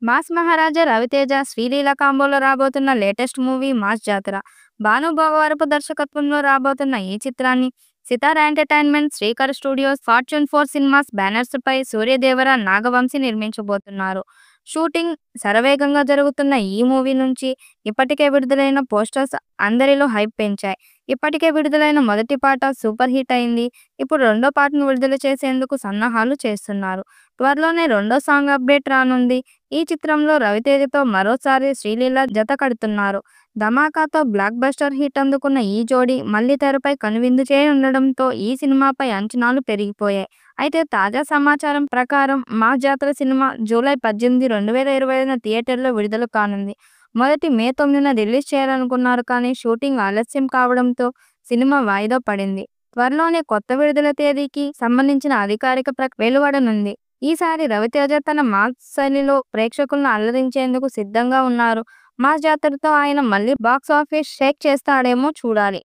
Mass మహారాజా రవితేజ, శ్రీలీల కాంబోలో రాబోతున్న latest movie mass జాతర. భాను భోగవరపు దర్శకత్వంలో రాబోతున్న ఈ చిత్రాన్ని Sithara entertainment, Srikar studios, fortune 4 cinemas banners పై సూర్యదేవర, నాగవంశి నిర్మించబోతున్నారు. షూటింగ్ శరవేగంగా జరుగుతున్న ఈ మూవీ నుంచి ఇప్పటికే విడుదలైన పోస్టర్స్ అందరిలో హైప్ పెంచాయి. ఇప్పటికే విడుదలైన మొదటి పాట సూపర్ హిట్ అయింది. ఇప్పుడు రెండో పాటను విడుదల చేసేందుకు సన్నాహాలు చేస్తున్నారు. త్వరలోనే రెండో సాంగ్ అప్డేట్ రానుంది. ఈ చిత్రంలో రవితేజతో మరోసారి శ్రీలీల జత కడుతున్నారు. ధమాకాతో బ్లాక్ బస్టర్ హిట్ అందుకున్న ఈ జోడీ మళ్లీ తెరపై కనువిందు చేయనుండడంతో ఈ సినిమాపై అంచనాలు పెరిగిపోయాయి. అయితే తాజా సమాచారం ప్రకారం మాస్ జాతర సినిమా జూలై 18, 2025న థియేటర్లో విడుదల కానుంది. మొదటి మే 9న రిలీజ్ చేయాలనుకున్నారు కానీ షూటింగ్ ఆలస్యం కావడంతో సినిమా వాయిదా పడింది. త్వరలోనే కొత్త విడుదల తేదీకి సంబంధించిన అధికారిక వెలువడనుంది. ఈసారి రవితేజ తన మాస్ శైలిలో ప్రేక్షకులను అలరించేందుకు సిద్ధంగా ఉన్నారు. మాస్ జాతరతో ఆయన మళ్లీ బాక్స్ ఆఫీస్ షేక్ చేస్తాడేమో చూడాలి.